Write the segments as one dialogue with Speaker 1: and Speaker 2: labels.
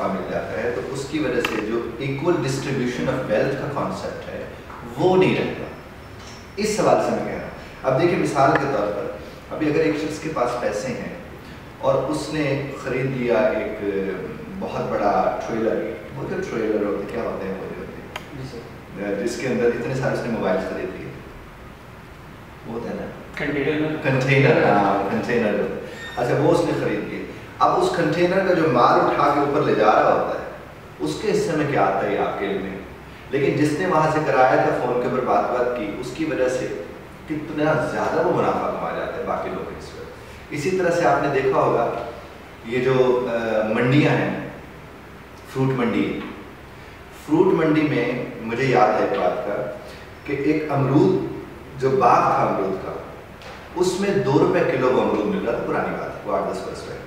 Speaker 1: موقع مل جاتا ہے تو اس کی وجہ سے جو ایکول ڈسٹریبیوشن آف ویلتھ کا کانسیپٹ ہے وہ نہیں رہتا. اس سوال سے میں کہہ رہا ہوں. اب دیکھیں مثال کے طور پر ابھی اگر ایک شخص کے پاس پیسے ہیں اور اس نے خرید لیا ایک بہت بڑا ٹریلر, وہ جو ٹریلر ہوتے کیا ہوتے ہیں وہ جس کے اندر اتنے سارے اس نے موبائل خرید لیے, وہ ہوتا ہے نا کنٹینر. اچھا وہ اس نے خرید لیے. اب اس کنٹینر کا جو مال اٹھا کے اوپر لے جا رہا ہوتا ہے اس کے حصے میں کیا آتا ہے آپ کے علم میں, لیکن جس نے وہاں سے کرایا تھا فون کے اوپر بات کی اس کی وجہ سے کتنا زیادہ وہ منافع کما جاتا ہے باقی لوگ اس وقت. اسی طرح سے آپ نے دیکھا ہوگا یہ جو منڈیاں ہیں, فروٹ منڈی میں مجھے یاد ہے ایک بات کا کہ ایک امرود جو باغ تھا امرود کا اس میں 2 روپے کلو وہ امرود مل رہا تھا. پرانی بات ہے, وہ 8-10 برس پہلے.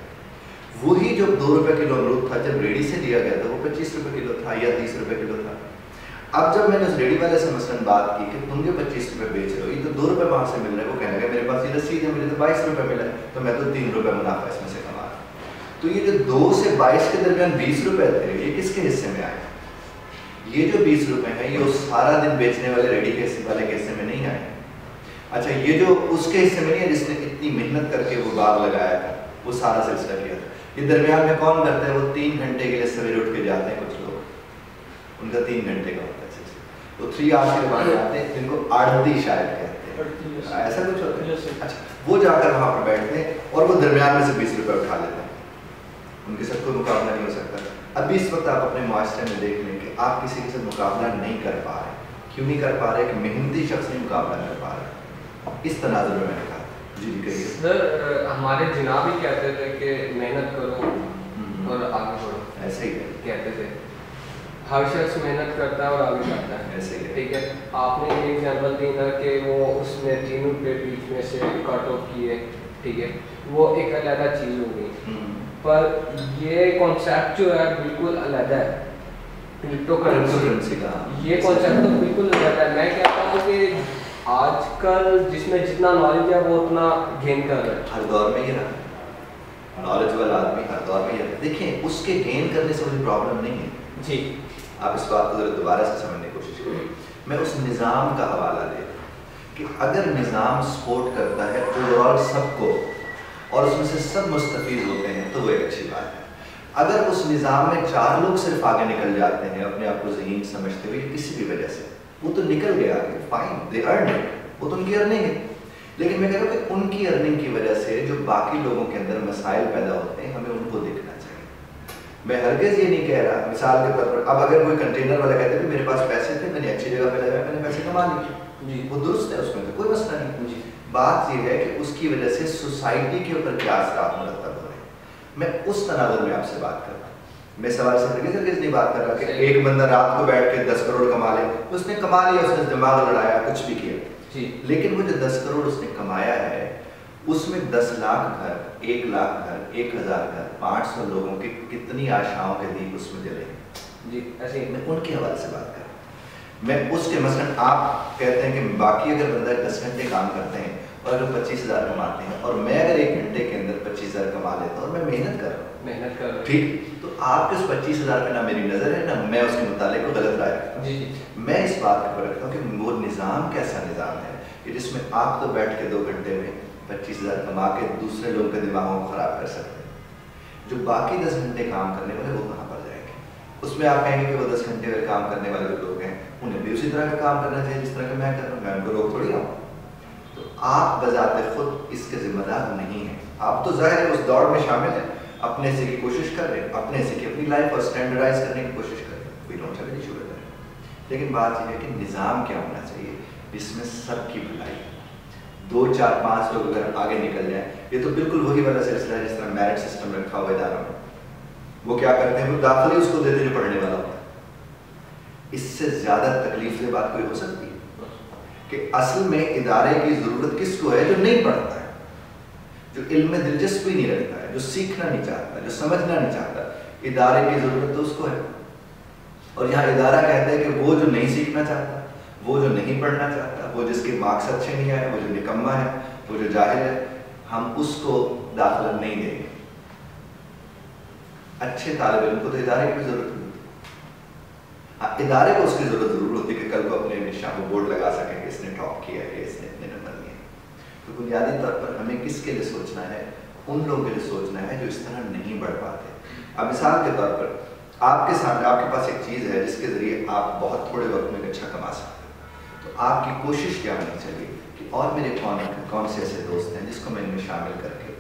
Speaker 1: وہی جو 2 روپے کلو امرود تھا جب ریڈی سے لیا گیا تھا وہ 25 روپے کلو تھا یا 30 روپے کلو تھا. اب جب میں نے اس ریڈی والے سے مثلاً بات کی کہ تم جو 25 روپے بیچ رہے ہو یہ تو 2 روپے وہاں سے مل رہے ہیں, وہ کہنے لگا میرے پاس یہ رسید ہے مجھے تو 22 روپے ملا ہے تو میں تو 3 روپے منافع اس میں سے کما رہا ہوں. تو یہ جو 2 سے 22 کے درمیان 20 روپے تھے یہ کس کے حصے میں آئے؟ یہ جو 20 روپے ہیں یہ اس سارا دن بیچنے والے ریڈی کے والے کے حصے میں نہیں آئے. اچھا یہ جو اس کے حصے میں نہیں ہے جس نے اتنی محنت کر کے وہ باغ لگایا تھا, وہ سارا سلسلہ کیا تھا. یہ درمیان میں کون کرتا ہے؟ وہ 3 گھنٹے کے لیے سویرے اٹھ کے جاتے ہیں کچھ لوگ, ان کا 3 گھنٹے کا ہوتا ہے سلسلہ. وہ 3 آورس کے بعد آتے ہیں جن کو آڑتی شاید کہتے ہیں, ایسا کچھ ہوتا ہے. اچھا وہ جا کر وہاں پر بیٹھتے ہیں اور وہ درمیان میں سے 20 روپے اٹھا لیتے ہیں. ان کے ساتھ کوئی مقابلہ نہیں ہو سکتا. ابھی اس وقت آپ اپنے معاشرے میں دیکھ لیں کہ آپ کسی کے ساتھ مقابلہ نہیں کر پا رہے. کیوں نہیں کر پا رہے؟ کہ محنتی شخص نہیں مقابلہ کر پا رہا. اس تناظر میں نے کہا جی کہیے
Speaker 2: سر. ہمارے جناب ہی کہتے تھے کہ محنت کرو اور آگے بڑھو. ایسے ہی کہتے تھے. ہر شخص محنت کرتا ہے اور آگے بڑھتا ہے. ایسے ہی ٹھیک ہے. آپ نے یہ ایگزامپل دی نا کہ وہ اس نے 3 روپے بیچ میں سے کٹ آف کیے, ٹھیک ہے, وہ ایک علیحدہ چیز ہو گئی. پر یہ کانسیپٹ جو ہے بالکل علیحدہ ہے. کرپٹو کرنسی کا یہ کانسیپٹ تو بالکل علیحدہ ہے. میں کہتا ہوں کہ آج کل جس میں جتنا نالج ہے وہ اتنا گین کر رہا ہے.
Speaker 1: ہر دور میں یہ رہا, نالج والا آدمی ہر دور میں یہ رہا. دیکھیں اس کے گین کرنے سے کوئی پرابلم نہیں ہے.
Speaker 2: جی
Speaker 1: آپ اس بات کو ذرا دوبارہ سے سمجھنے کی کوشش کریں. میں اس نظام کا حوالہ دے کہ اگر نظام سپورٹ کرتا ہے اوور آل سب کو اور اس میں سے سب مستفید ہوتے ہیں تو وہ ایک اچھی بات ہے. اگر اس نظام میں 4 لوگ صرف آگے نکل جاتے ہیں اپنے آپ کو ذہین سمجھتے ہوئے کسی بھی وجہ سے, وہ تو نکل گیا, فائن, دے ارن اٹ, وہ تو ان کی ارننگ ہے. لیکن میں کہہ رہا ہوں کہ ان کی ارننگ کی وجہ سے جو باقی لوگوں کے اندر مسائل پیدا ہوتے ہیں ہمیں ان کو دیکھنا چاہیے. میں ہرگز یہ نہیں کہہ رہا, مثال کے طور پر اب اگر کوئی کنٹینر والا کہتے ہیں میرے پاس پیسے تھے, میں نے اچھی جگہ پہ لگایا, میں نے پیسے کما لیے, جی وہ درست ہے, اس میں کوئی مسئلہ نہیں. جی بات یہ ہے کہ اس کی وجہ سے سوسائٹی کے اوپر کیا اثرات مرتب ہو رہے ہیں. میں اس تناظر میں آپ سے بات کر رہا ہوں. میں سوال سے ہرگز نہیں بات کر رہا کہ ایک بندہ رات کو بیٹھ کے 10 کروڑ کما لے. اس نے کما لیا, اس نے دماغ لڑایا, کچھ بھی کیا, لیکن وہ جو 10 کروڑ اس نے کمایا ہے اس میں 10 لاکھ گھر, 1 لاکھ گھر, 1000 گھر, 500 لوگوں کی کتنی آشاؤں کے دیپ اس میں جلے. جی ایسے میں ان کے حوالے سے بات کر رہا ہوں. میں اس کے مثلاً آپ کہتے ہیں کہ باقی اگر بندہ 10 گھنٹے کام کرتے ہیں اور اگر 25,000 کماتے ہیں اور میں اگر 1 گھنٹے کے اندر 25,000 کما لیتا ہوں اور میں محنت کر رہا ہوں, ٹھیک, تو آپ کے اس 25,000 پہ نہ میری نظر ہے نہ میں اس کے متعلق کو غلط رائے رکھتا ہوں. میں اس بات کے اوپر رکھتا ہوں کہ وہ نظام کیسا نظام ہے کہ جس میں آپ تو بیٹھ کے 2 گھنٹے میں 25,000 کما کے دوسرے لوگوں کے دماغوں کو خراب کر سکتے ہیں. جو باقی 10 گھنٹے کام کرنے والے وہ کہاں پر جائیں گے؟ اس میں آپ کہیں گے کہ وہ 10 گھنٹے کام کرنے والے جو لوگ ہیں انہیں بھی اسی طرح کا کام کرنا چاہیے جس طرح کا میں کر رہا ہوں. میں ان کو روک تھوڑی آؤں. تو آپ بذات خود اس کے ذمہ دار نہیں ہیں. آپ تو ظاہر ہے اس دوڑ میں شامل ہیں, اپنے سے کی کوشش کر رہے ہیں, اپنے سے کی اپنی لائف اور اسٹینڈرڈائز کرنے کی کوشش کر رہے ہیں. کوئی don't have any issue with that. لیکن بات یہ ہے کہ نظام کیا ہونا چاہیے جس میں سب کی بھلائی, 2 4 5 لوگ اگر آگے نکل جائیں. یہ تو بالکل وہی والا سلسلہ ہے جس طرح میرٹ سسٹم رکھا ہوا اداروں میں. وہ کیا کرتے ہیں, وہ داخلے اس کو دیتے جو پڑھنے والا ہوتا ہے. اس سے زیادہ تکلیف دہ بات کوئی ہو سکتی ہے کہ اصل میں ادارے کی ضرورت کس کو ہے؟ جو نہیں پڑھتا ہے, جو علم میں دلچسپی نہیں رکھتا ہے, جو سیکھنا نہیں چاہتا, جو سمجھنا نہیں چاہتا. ادارے کی ضرورت تو اس کو ہے. اور یہاں ادارہ کہتا ہے کہ وہ جو نہیں سیکھنا چاہتا, وہ جو نہیں پڑھنا چاہتا, وہ جس کے مارکس اچھے نہیں آئے, وہ جو نکما ہے, وہ جو جاہل ہے, ہم اس کو داخلہ نہیں دیں گے. اچھے طالب علم کو تو ادارے کی ضرورت نہیں ہوتی. ہاں ادارے کو اس کی ضرورت ضرور ہوتی ہے کہ کل کو اپنے نشان کو بورڈ لگا سکیں کہ اس نے ٹاپ کیا ہے, اس نے اتنے نمبر لیے. تو بنیادی طور پر ہمیں کس کے لیے سوچنا ہے؟ ان لوگوں کے لیے سوچنا ہے جو اس طرح نہیں بڑھ پاتے. اب مثال کے طور پر آپ کے سامنے آپ کے پاس ایک چیز ہے جس کے ذریعے آپ بہت تھوڑے وقت میں اچھا کما سکتے ہیں, تو آپ کی کوشش کیا ہونی چاہیے کہ اور میرے کون سے ایسے دوست ہیں جس کو میں ان میں شامل کر کے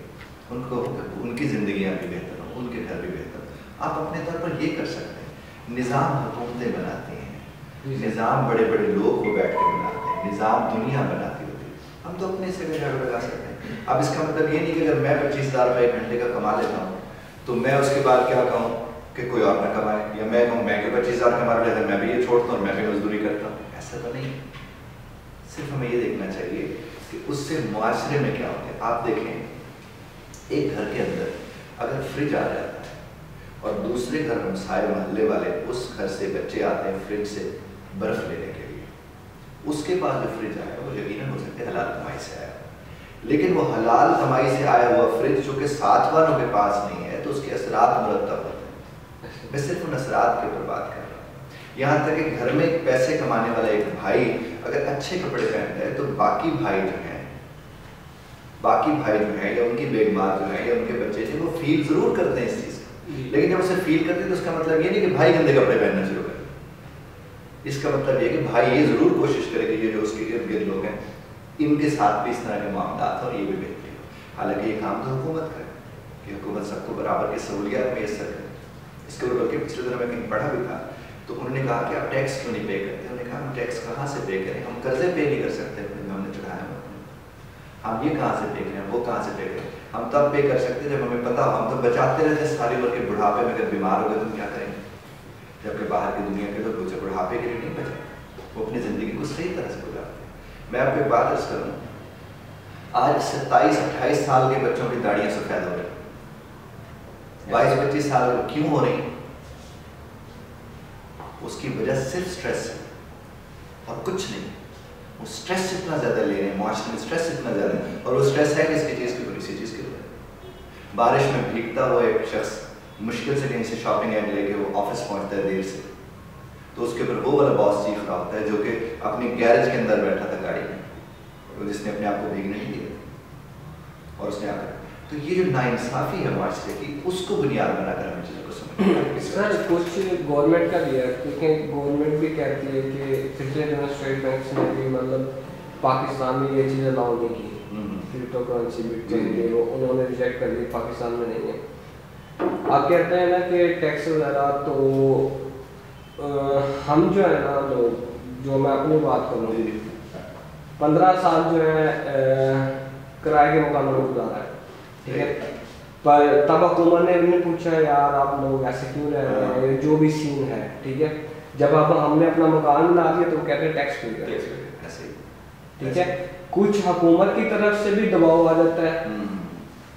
Speaker 1: ان کی زندگیاں بھی بہتر ہوں, ان کے گھر بھی بہتر ہوں. آپ اپنے طور پر یہ کر سکتے ہیں. نظام حکومتیں بناتی ہیں, نظام بڑے بڑے لوگ کو بیٹھ کے بناتے ہیں, نظام دنیا بناتی ہوتی ہے. ہم تو اپنے سے بھی جھاڑو لگا سکتے ہیں. اب اس کا مطلب یہ نہیں کہ اگر میں 25,000 روپے ایک گھنٹے کا کما لیتا ہوں تو میں اس کے بعد کیا کہوں کہ کوئی اور نہ کمائے, یا میں کہوں میں کہ 25,000 کما رہا ہے میں بھی یہ چھوڑتا ہوں اور میں بھی مزدوری کرتا ہوں. ایسا تو نہیں. صرف ہمیں یہ دیکھنا چاہیے کہ اس سے معاشرے میں کیا ہوتا ہے. آپ دیکھیں ایک گھر کے اندر اگر فریج آ جاتا ہے اور دوسرے گھر ہمسائے محلے والے اس گھر سے بچے آتے ہیں فریج سے برف لینے کے لیے, اس کے پاس جو فریج آیا وہ یقیناً ہو سکتا ہے حلال کمائی سے آیا, لیکن وہ حلال کمائی سے آیا ہوا فریج جو کہ ساتھ والوں کے پاس نہیں ہے تو اس کے اثرات مرتب ہوتے ہیں. میں صرف ان اثرات کے اوپر بات کر رہا ہوں. یہاں تک کہ گھر میں پیسے کمانے والا ایک بھائی اگر اچھے کپڑے پہنتا ہے تو باقی بھائی جو ہیں یا ان کی بیگمات جو ہیں یا ان کے بچے جو وہ فیل ضرور کرتے ہیں اس چیز کو, لیکن جب اسے فیل کرتے ہیں تو اس کا مطلب یہ نہیں کہ بھائی گندے کپڑے پہننا شروع کریں. اس کا مطلب یہ کہ بھائی یہ ضرور کوشش کرے کہ یہ جو اس کے ارد گرد لوگ ہیں ان کے ساتھ بھی اس طرح کے معاملات اور یہ بھی بہتری ہو. حالانکہ یہ کام تو حکومت کرے کہ حکومت سب کو برابر کی سہولیات میسر کرے. اس کے اوپر بلکہ پچھلے دنوں میں کہیں پڑھا بھی تھا تو انہوں نے کہا کہ آپ ٹیکس کیوں نہیں پے کرتے. انہوں نے کہا ہم ٹیکس کہاں سے پے کریں, ہم قرضے پے نہیں کر سکتے جو ہم نے چڑھایا ہے, ہم یہ کہاں سے پے کریں, وہ کہاں سے پے کریں. ہم تب پے کر سکتے جب ہمیں پتا ہو. ہم تو بچاتے رہتے ساری عمر کے بڑھاپے میں اگر بیمار ہو گئے تو کیا کریں گے, جبکہ باہر کی دنیا کے لوگ اسے بڑھاپے کے لیے نہیں بچے, وہ اپنی زندگی کو صحیح طرح سے گزارتے ہیں. میں آپ کو ایک بات عرض کروں, آج 27-28 سال کے بچوں کی داڑیاں سفید ہو رہی, 22-25 سال کیوں ہو رہی ہیں؟ اس کی وجہ صرف سٹریس ہے اور کچھ نہیں. وہ سٹریس اتنا زیادہ لے رہے ہیں, معاشرے میں سٹریس اتنا زیادہ ہے, اور وہ سٹریس ہے کس کی چیز کی, بڑی سی چیز کی وجہ. بارش میں بھیگتا ہوا ایک شخص مشکل سے کہیں سے شاپنگ ایپ لے کے وہ آفس پہنچتا ہے دیر سے, تو اس کے اوپر وہ والا باس چیخ رہا ہوتا ہے جو کہ اپنی گیرج کے اندر بیٹھا تھا گاڑی میں, جس نے اپنے آپ کو بھیگنے نہیں دیا اور اس نے آ کر. تو یہ جو ناانصافی ہے معاشرے کی, اس کو بنیاد بنا کر ہمیں چیزوں کو سمجھنا.
Speaker 2: سر کچھ گورنمنٹ کا بھی ہے, کیونکہ گورنمنٹ بھی کہتی ہے کہ پچھلے دنوں اسٹیٹ بینکس نے بھی مطلب پاکستان میں یہ چیزیں الاؤ نہیں کی, کرپٹو کرنسی بھی وہ انہوں نے ریجیکٹ کر دی, پاکستان میں نہیں ہے. آپ کہتے ہیں نا کہ ٹیکس وغیرہ, تو ہم جو ہے نا لوگ, جو میں اپنی بات کروں 15 سال جو ہے کرائے کے مکانوں میں گزارا ہے, ٹھیک ہے, پر تب حکومت نے انہیں پوچھا یار آپ لوگ ایسے کیوں رہ رہے ہیں, جو بھی سین ہے, ٹھیک ہے. جب اب ہم نے اپنا مکان بنا دیا تو کہتے ہیں ٹیکس پے کریں, ٹھیک ہے. کچھ حکومت کی طرف سے بھی دباؤ آ جاتا ہے,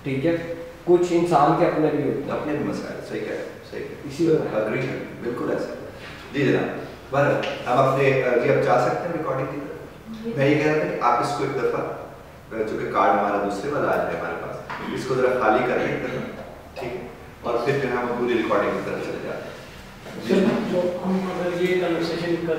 Speaker 2: ٹھیک ہے, کچھ انسان کے اپنے بھی ہوتے ہیں,
Speaker 1: اپنے بھی مسائل. صحیح ہے, صحیح ہے,
Speaker 2: اسی وجہ
Speaker 1: بالکل ایسا. جی جناب, بہرحال ہم اپنے یہ اب چاہ سکتے ہیں ریکارڈنگ کی طرف. میں یہ کہہ رہا تھا کہ آپ اس کو ایک دفعہ, جو کہ کارڈ ہمارا دوسرے والا آج ہے ہمارے پاس, اس کو ذرا خالی کر لیں, ٹھیک ہے, اور پھر جو ہے ہم پوری ریکارڈنگ کی طرف چلے جاتے ہیں.
Speaker 3: ہم اگر یہ کنورسیشن کر